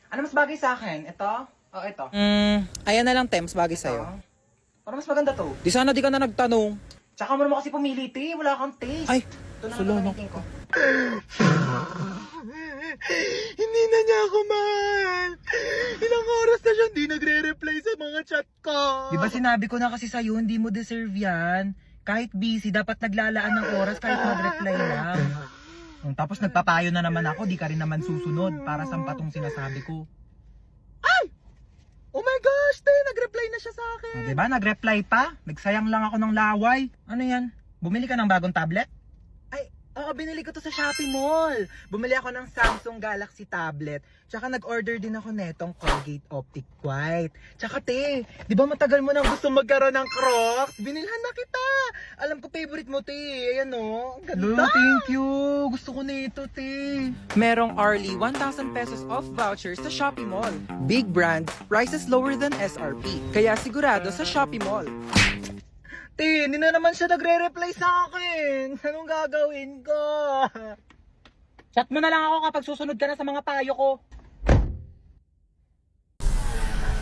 Ano mas bagay sa akin? Ito? O ito? Ayan na lang, Tems, bagay sa'yo. Para mas maganda to. Di sana di ka na nagtanong. Tsaka mo naman kasi pumili, te. Wala kang taste. Ay, ito na sulo, naman no. ko. Hindi na niya ako mahal. Ilang oras na siya hindi nagre-reply sa mga chat ko. Di ba sinabi ko na kasi sa'yo, hindi mo deserve yan. Kahit busy, dapat naglalaan ng oras kahit mag-reply lang. Tapos nagpapayo na naman ako, di ka rin naman susunod para sa patong sinasabi ko. Oh my gosh, te, nag-reply na siya sa akin. Di ba? Nag-reply pa? Nagsayang lang ako ng laway. Ano yan? Bumili ka ng bagong tablet? Ay, oo, binili ko to sa Shopee Mall. Bumili ako ng Samsung Galaxy tablet. Tsaka nag-order din ako netong Colgate Optic White. Tsaka te, di ba matagal mo nang gusto magkaroon ng Crocs? Binilhan na kita. Alam ko favorite mo, te. Ayan o. Ang ganda. Thank you. Gusto ko na ito, te. Merong Arlie 1,000 pesos off vouchers sa Shopee Mall. Big brand, prices lower than SRP. Kaya sigurado sa Shopee Mall. Te, hindi na naman siya nagre-reply sa akin. Anong gagawin ko? Chat mo na lang ako kapag susunod ka na sa mga payo ko.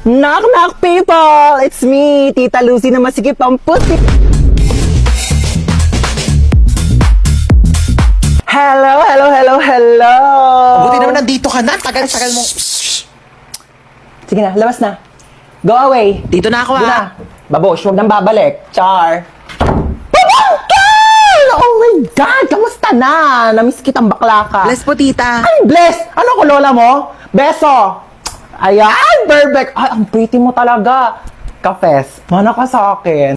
Knock knock people! It's me, Tita Lucy na masikip ang pusi. Hello, hello, hello, hello! Buti naman nandito ka na. Tagal-tagal mo. Sige na, labas na. Go away. Dito na ako Doon na. ha. Babosh, huwag nang babalik. Char. Pabangkal! Oh my God! Kamusta na? Namiss kitang bakla ka. Bless po, tita. Ay, bless! Ano ko, lola mo? Beso! Ayan, perfect! Ay, ang pretty mo talaga. Kafes, mana ka sa akin.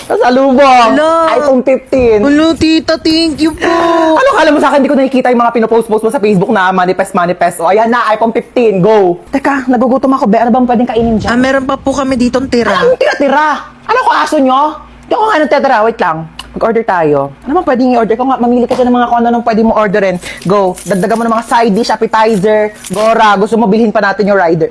Kasalubong! Hello. iPhone 15. Hello, tita. Thank you po. Ano kala mo sa akin? Hindi ko nakikita yung mga pinopost-post mo sa Facebook na manifest. O, ayan na, iPhone 15. Go! Teka, nagugutom ako. Be, ano bang pwedeng kainin dyan? Meron pa po kami ditong tira. Anong tira-tira? Ano ko aso nyo? Hindi ako nga nagtitira. Wait lang. Mag-order tayo. Ano bang pwedeng i-order ko nga? Mamili ka dyan ng mga kung ano pwede mo orderin. Go. Dagdagan mo ng mga side dish, appetizer. Gora. Gusto mo bilhin pa natin yung rider.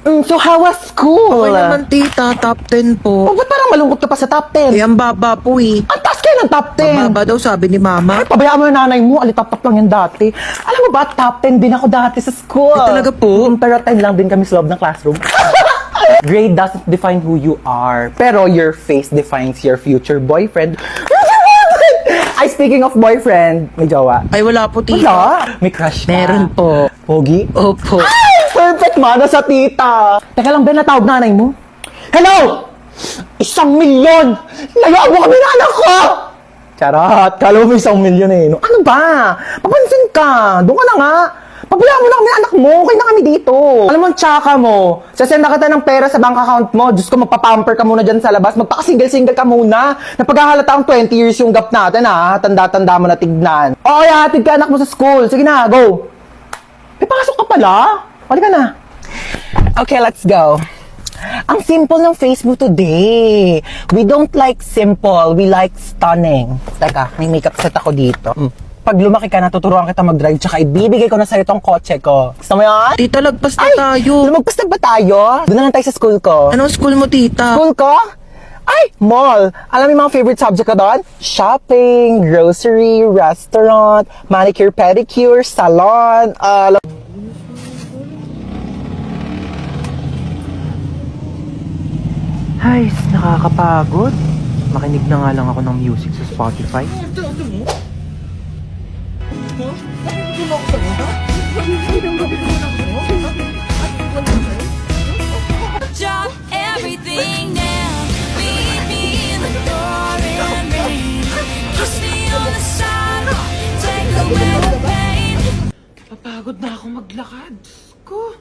So how was school? Okay naman, tita. Top 10 po. Oh, ba't parang malungkot ka pa sa top 10? Eh, ang baba po eh. Ang taas kayo ng top 10. Mababa daw, sabi ni mama. Ay, pabayaan mo yung nanay mo. Alitap-tap lang yan dati. Alam mo ba, top 10 din ako dati sa school. Ay, talaga po? Pero 10 lang din kami sa loob ng classroom. Grade doesn't define who you are. Pero your face defines your future boyfriend. Ay, speaking of boyfriend, may jowa. Ay, wala po, tita. Wala. May crush ka. Meron po. Pogi? Opo. Ay, perfect mana sa tita. Teka lang, Ben, natawag nanay mo. Hello! 1,000,000! Layuan mo kami na anak ko! Charot, kala mo 1,000,000 eh. No? Ano ba? Papansin ka. Doon ka na nga. Pabayaan mo na kami anak mo. Okay na kami dito. Alam mo, tsaka mo. Sasend na kita ng pera sa bank account mo. Diyos ko, magpapamper ka muna dyan sa labas. Magpaka-single-single ka muna. Napaghahalata ang 20 years yung gap natin, ha? Tanda-tanda mo na tignan. Oo, hatid ka anak mo sa school. Sige na, go. May pasok ka pala. Halika na. Okay, let's go. Ang simple ng face mo today. We don't like simple. We like stunning. Teka, may makeup set ako dito. Pag lumaki ka, natuturuan kita mag-drive, tsaka ibibigay ko na sa'yo tong kotse ko. Gusto mo yan? Tita, lagpas na tayo. Lumagpas na ba tayo? Doon na lang tayo sa school ko. Anong school mo, tita? School ko? Ay, mall. Alam mo yung mga favorite subject ko doon? Shopping, grocery, restaurant, manicure, pedicure, salon, Ay, nakakapagod. Makinig na nga lang ako ng music sa Spotify. Drop everything down, meet me in the pouring rain. Kiss me on the side, take away the pain. Papagod na ako maglakad. Ko.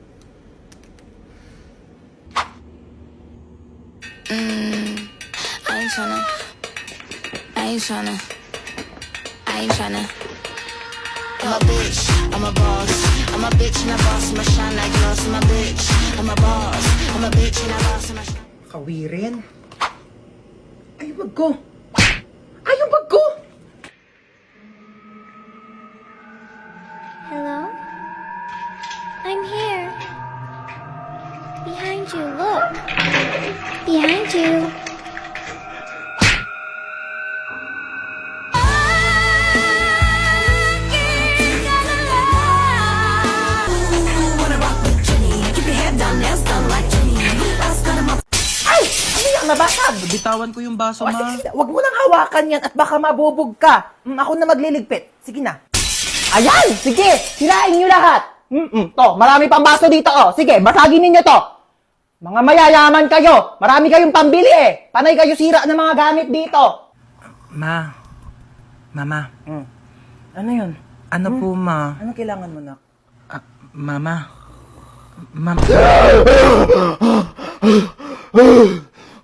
I ain't tryna. I'm a bitch, I'm a boss. I'm a bitch and a boss, I'ma shine like glass. I'm a bitch, I'm a boss. I'm a bitch and a boss, I'ma shine. Kawirin. Ay, wag ko. Ay, yung bag ko. Hello? I'm here. Behind you, look. Behind you. mabasag. Bitawan ko yung baso, O, ma. sige, wag mo nang hawakan yan at baka mabubog ka. Ako na magliligpit. Sige na. Ayan! Sige! Sirain nyo lahat! To, marami pang baso dito, oh. Sige, basagin ninyo to. Mga mayayaman kayo. Marami kayong pambili eh. Panay kayo sira ng mga gamit dito. Mama. Ano yun? Ano po, ma? Ano kailangan mo, nak? Mama.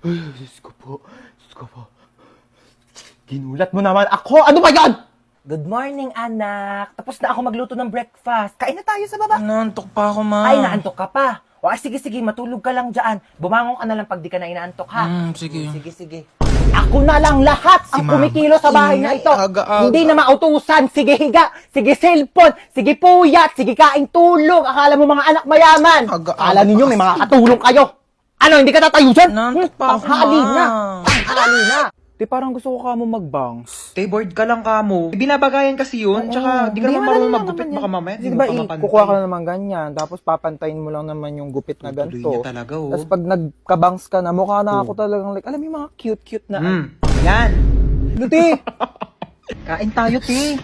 Diyos ko po. Ginulat mo naman ako. Ano ba yan? Good morning, anak. Tapos na ako magluto ng breakfast. Kain na tayo sa baba. Naantok pa ako, ma. Ay, naantok ka pa. O, sige, matulog ka lang dyan. Bumangon ka na lang pag di ka na inaantok, ha? Sige. Sige. Ako na lang lahat ang Mama. kumikilo sa bahay na ito. Aga-aga. Hindi na mautusan. Sige higa, sige cellphone, sige puyat, sige kain tulog. Akala mo mga anak mayaman. Aga-aga Akala ninyo may pa mga katulong kayo. Ano, hindi ka tatayo dyan? Nantok pa ako, Tanghali Ma. na. Tanghali na. Te, parang gusto ko kamo magbangs. Te, bored ka lang kamo. Binabagayan kasi yun. Tsaka, di ka Hindi, naman marunong madali maggupit. naman Baka yan. mamaya, Di di mo ba, pa mapantay. kukuha ka na naman ganyan, tapos papantayin mo lang naman yung gupit na Tutuloy ganito. niya talaga, oh. Tapos pag nagkabangs ka na, mukha na ako talagang like, alam mo yung mga cute na. Yan. Luti! Kain tayo, te.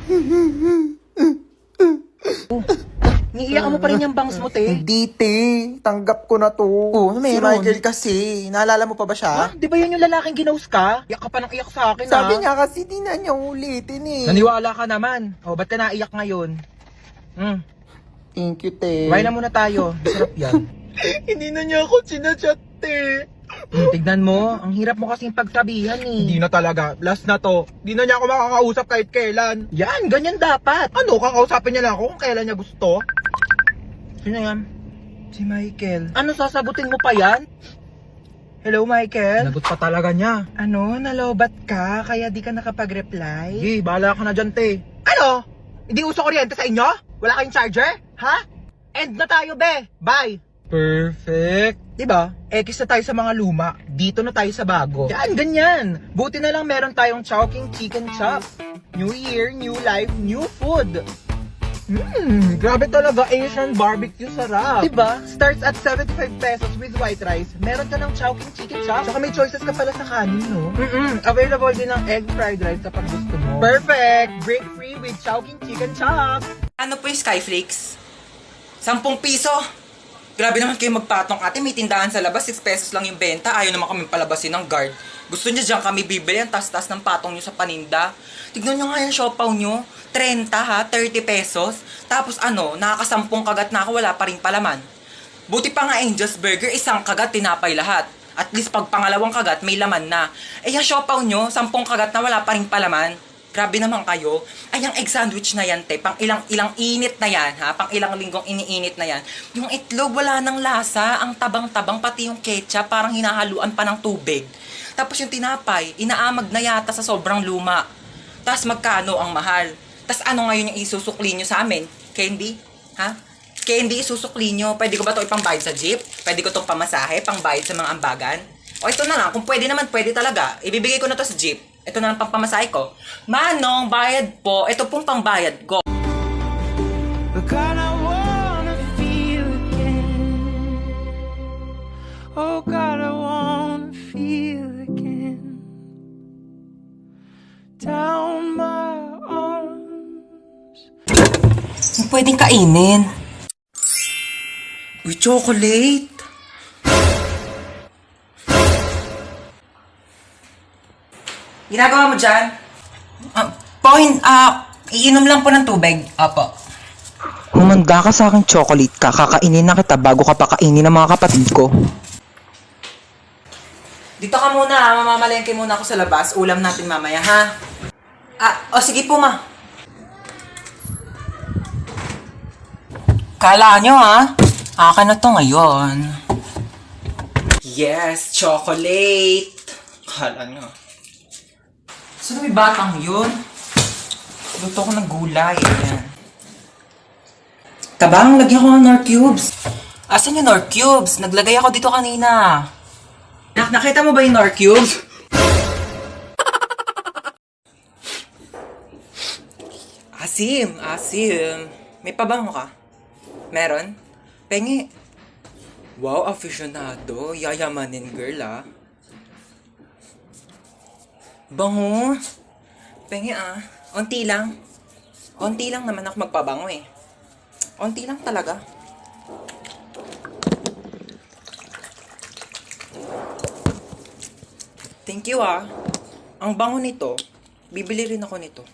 Niiyakan mo pa rin yung bangs mo, te. Hindi, te. Tanggap ko na to. ano Si meron? Michael kasi. Naalala mo pa ba siya? Di ba yun yung lalaking ginaus ka? Iyak ka pa ng iyak sa akin, Sabi niya kasi di na niya ulitin eh. Naniwala ka naman. O, ba't ka naiyak ngayon? Thank you, te. Why na muna tayo. Sarap yan. Hindi na niya ako sinachat, te. Tignan mo, ang hirap mo kasing pagsabihan eh. Hindi na talaga. Last na to. Hindi na niya ako makakausap kahit kailan. Yan, ganyan dapat. Ano, kakausapin niya lang ako kung kailan niya gusto? Sino yan? Si Michael. Ano, sasagutin mo pa yan? Hello, Michael? Nagot pa talaga niya. Ano, nalobat ka, kaya di ka nakapag-reply? Sige, bahala ka na dyan, te. Ano? Hindi uso kuryente sa inyo? Wala kayong charger? Ha? End na tayo, be. Bye. Perfect. Diba? X na tayo sa mga luma. Dito na tayo sa bago. Yan, ganyan. Buti na lang meron tayong Chowking Chicken Chop. New year, new life, new food. Grabe talaga, Asian barbecue sarap. Diba? Starts at 75 pesos with white rice. Meron ka ng Chowking Chicken Chop. Tsaka may choices ka pala sa kanin, no? Available din ng egg fried rice kapag gusto mo. Perfect! Break free with Chowking Chicken Chop. Ano po yung Skyflakes? 10 piso. Grabe naman kayo magpatong, ate. May tindahan sa labas, 6 pesos lang yung benta. Ayaw naman kami palabasin ng guard. Gusto niya dyan kami bibili ang tas-tas ng patong nyo sa paninda. Tignan nyo nga yung siopaw nyo. 30 ha, 30 pesos. Tapos ano, nakakasampung kagat na ako, wala pa rin palaman. Buti pa nga Angel's Burger, isang kagat, tinapay lahat. At least pag pangalawang kagat, may laman na. Eh yung siopaw nyo, 10 kagat na wala pa rin palaman. Grabe naman kayo. Ay, yung egg sandwich na yan, te. Pang ilang init na yan, ha? Pang ilang linggong iniinit na yan. Yung itlog, wala ng lasa. Ang tabang-tabang, pati yung ketchup, parang hinahaluan pa ng tubig. Tapos yung tinapay, inaamag na yata sa sobrang luma. Tapos magkano ang mahal? Tapos ano ngayon yung isusukli nyo sa amin? Candy? Ha? Candy, isusukli nyo. Pwede ko ba ito ipangbayad sa jeep? Pwede ko itong pamasahe, pangbayad sa mga ambagan? O ito na lang, kung pwede naman, pwede talaga. Ibibigay ko na to sa jeep. Ito na lang pang pamasahe ko. Manong, bayad po. Ito pong pangbayad ko. God, I wanna feel again. Oh God, I wanna feel again. Down my arms. Yung pwedeng kainin. Uy, chocolate. Ginagawa mo dyan? Iinom lang po ng tubig. Apo. Umanda ka sa akin chocolate ka. Kakainin na kita bago ka pa kainin ng mga kapatid ko. Dito ka muna, mamamalengke muna ako sa labas. Ulam natin mamaya, ha? Sige po, ma. Kala nyo, ha? Akin na to ngayon. Yes, chocolate. Kala nyo. Sino may batang yun? Luto ko ng gulay. Ayan. Tabang, lagyan ko ng Nor Cubes. Asan yung Nor Cubes? Naglagay ako dito kanina. Nakita mo ba yung Nor Cubes? Asim. May pabango ka? Meron? Pengi. Wow, aficionado. Yayamanin girl, ah. Bango. Pengi ah. Onti lang. Onti lang naman ako magpabango eh. Onti lang talaga. Thank you ah. Ang bango nito. Bibili rin ako nito.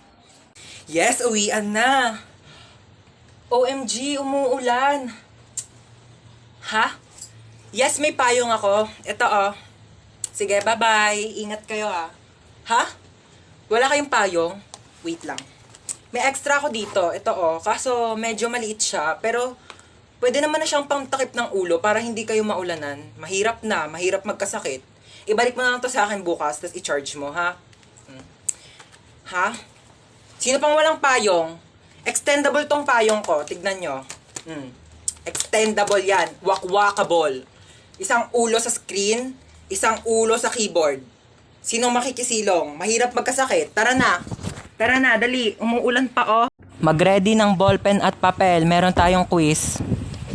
Yes, uwian na. OMG, umuulan. Ha? Yes, may payong ako. Ito oh. Sige, bye-bye. Ingat kayo ah. Ha? Wala kayong payong? Wait lang. May extra ako dito. Ito oh. Kaso medyo maliit siya. Pero pwede naman na siyang pangtakip ng ulo para hindi kayo maulanan. Mahirap na. Mahirap magkasakit. Ibalik mo na lang to sa akin bukas, tapos i-charge mo, ha? Ha? Sino pang walang payong? Extendable tong payong ko. Tignan nyo. Extendable yan. Wakwakable. Isang ulo sa screen, isang ulo sa keyboard. Sinong makikisilong? Mahirap magkasakit. Tara na. Tara na, dali. Umuulan pa, oh. Mag-ready ng ballpen at papel. Meron tayong quiz.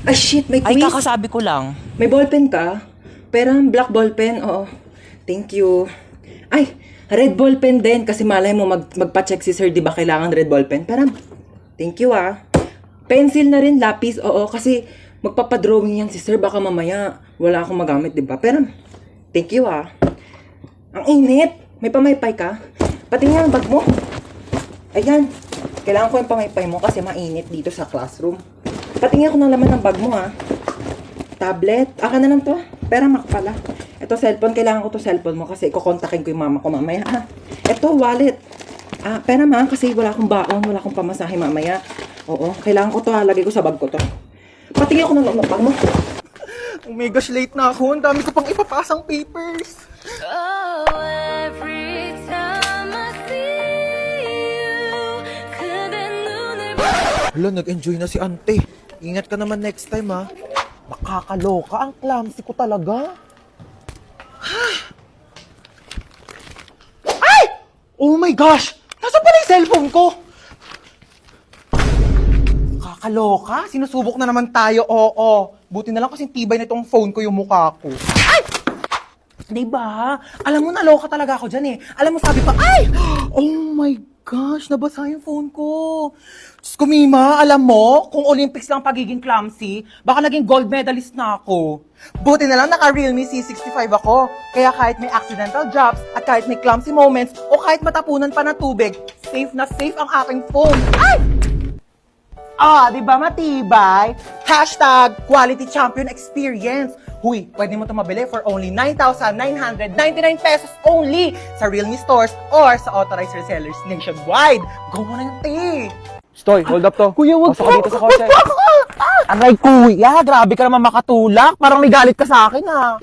Ay, shit. May quiz? Ay, kakasabi ko lang. May ballpen ka? Pero black ballpen, oo. Thank you. Ay, red ballpen din. Kasi malay mo magpa-check si sir, di ba kailangan red ballpen? Pero, thank you ah. Pencil na rin, lapis, oo. Kasi magpapadrawing yan si sir. Baka mamaya wala akong magamit, di ba? Pero, thank you ah. Ang init. May pamaypay ka? Pati nga ang bag mo. Ayan. Kailangan ko yung pamaypay mo kasi mainit dito sa classroom. Patingin ako ng laman ng bag mo ha. Tablet. Aka na lang to. Pera mak pala. Ito cellphone. Kailangan ko to cellphone mo kasi kukontakin ko yung mama ko mamaya ha. Ito wallet. Pera ma kasi wala akong baon. Wala akong pamasahe mamaya. Oo. Kailangan ko to ha. Lagay ko sa bag ko to. Patingin ako ng bag mo. Oh my gosh, late na ako. Ang dami ko pang ipapasang papers. Oh, every time I see you, 그대 눈을 Hala, nag-enjoy na si ante. Ingat ka naman next time ha. Nakakaloka. Ang clumsy ko talaga. Ay! Oh my gosh! Nasaan pala yung cellphone ko? Nakakaloka. Sinusubok na naman tayo. Oo. Buti na lang kasi tibay na itong phone ko yung mukha ko. Ay! Diba? Alam mo, naloka talaga ako dyan eh. Alam mo, sabi pa, ay! Oh my gosh, nabasa yung phone ko. Diyos ko, Mima, alam mo, kung Olympics lang pagiging clumsy, baka naging gold medalist na ako. Buti na lang naka-Realme C65 ako. Kaya kahit may accidental drops, at kahit may clumsy moments, o kahit matapunan pa ng tubig, safe na safe ang aking phone. Ay! Di ba matibay? Hashtag quality champion experience. Huy, pwede mo ito mabili for only 9,999 pesos only sa Realme stores or sa authorized resellers nationwide. Go mo na yung Stoy, hold up to. Kuya, wag Pasok ka dito sa kotse. Aray, kuya, grabe ka naman makatulak. Parang may galit ka sa akin, ha.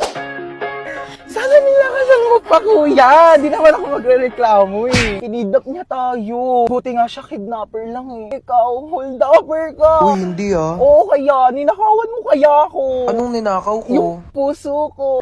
Sana nilakasan mo pa, kuya. Di naman ako magre-reklamo, eh. Kinidnap niya tayo. Buti nga siya, kidnapper lang, eh. Ikaw, hold-upper ka. Uy, hindi ah. Oo, kaya. Ninakawan mo kaya ako. Anong ninakaw ko? Yung puso ko.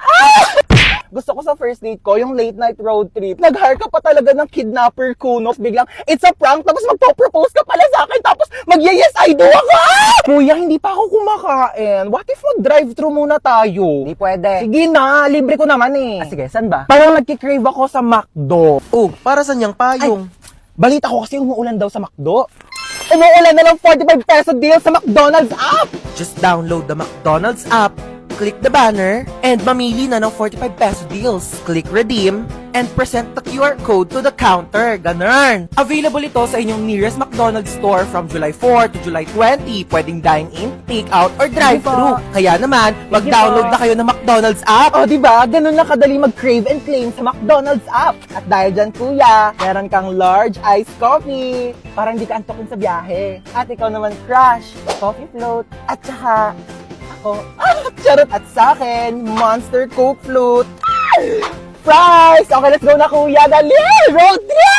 Gusto ko sa first date ko, yung late night road trip. Nag-hire ka pa talaga ng kidnapper kunos. Biglang, it's a prank. Tapos magpo-propose ka pala sa akin. Tapos mag-yes, I do ako. Kuya, hindi pa ako kumakain. What if mag-drive-thru muna tayo? Hindi pwede. Sige na, libre ko naman eh. Sige, saan ba? Parang nagkikrave ako sa McDo. Oh, para saan yung payong? Balita ko kasi umuulan daw sa McDo. Umuulan na ng 45 peso deal sa McDonald's app! Just download the McDonald's app, click the banner, and mamili na ng 45 peso deals. Click redeem, and present the QR code to the counter. Ganun! Available ito sa inyong nearest McDonald's store from July 4 to July 20. Pwedeng dine-in, take-out, or drive-thru. Kaya naman, mag-download na kayo ng McDonald's app. O, diba? Ganun na kadali mag-crave and claim sa McDonald's app. At dahil dyan, kuya, meron kang large iced coffee. Parang di ka antokin sa biyahe. At ikaw naman, crush, coffee float. At saka, ako, charot. At sa akin, Monster Coke Float. Fries! Okay, let's go na, kuya. Dali! Road trip!